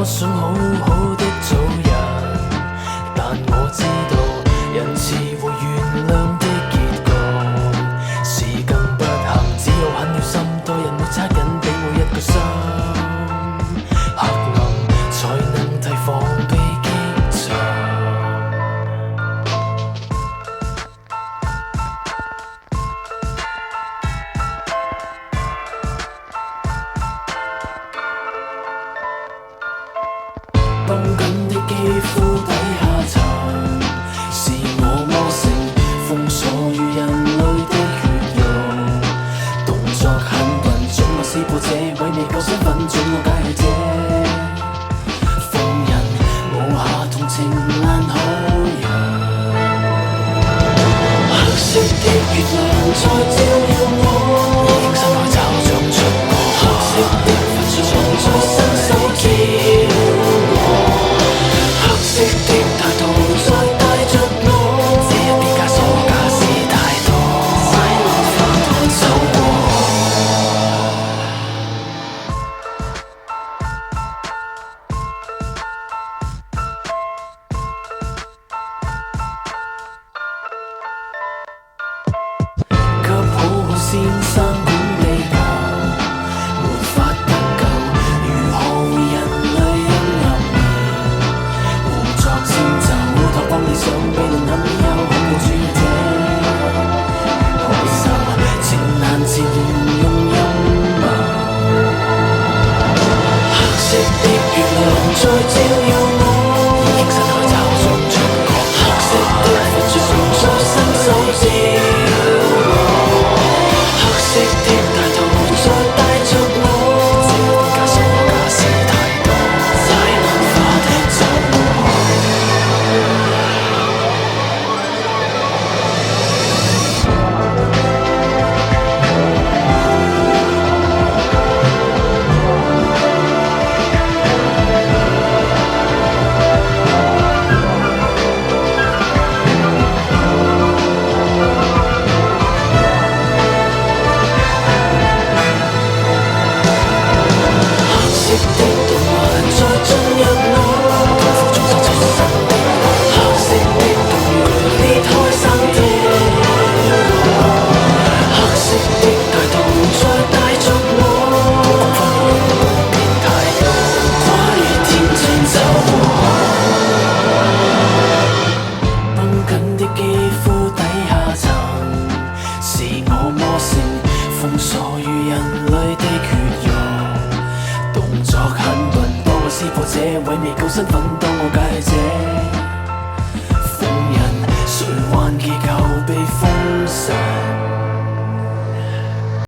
我想好好的做人，但我知道仁慈和原諒的結局是更不幸，只有狠了心多人沒惻隱俾我一個心，黑暗才能提防被擊沉。繃緊的肌膚底下層，是我魔性封鎖於人類的血肉，動作很笨，准我撕破這萎靡舊身份，准我解去這瘋人，無下同情難可人。黑色的月亮在照耀我，已經身內找像出過黑色的佛像在伸手照黑色的態度再帶着我，這一邊枷鎖假使太多，快樂化看走過。給好好先生管地球，沒法得救，如何為人類陰暗面胡作遷就，托邦理想被淪陷以後，恐怖主義者害羞，情難自亂用陰謀。黑色的月亮在照耀我，已經身內找像出國黑色的佛像在伸手照我，黑色的態度再帶着我，這一邊枷鎖假使太多，太難化走我。黑色的動漫再進入我，痛苦中生出新的我，黑色的洞穴裂開生的我，黑色的態度再帶着我，狂歡和變態度跨越天際走我。繃緊的肌膚底下層，是我魔性封鎖於人類的血肉，動作很笨，幫我撕破這萎靡舊身份，當我解這瘋人，誰還祈求被封神？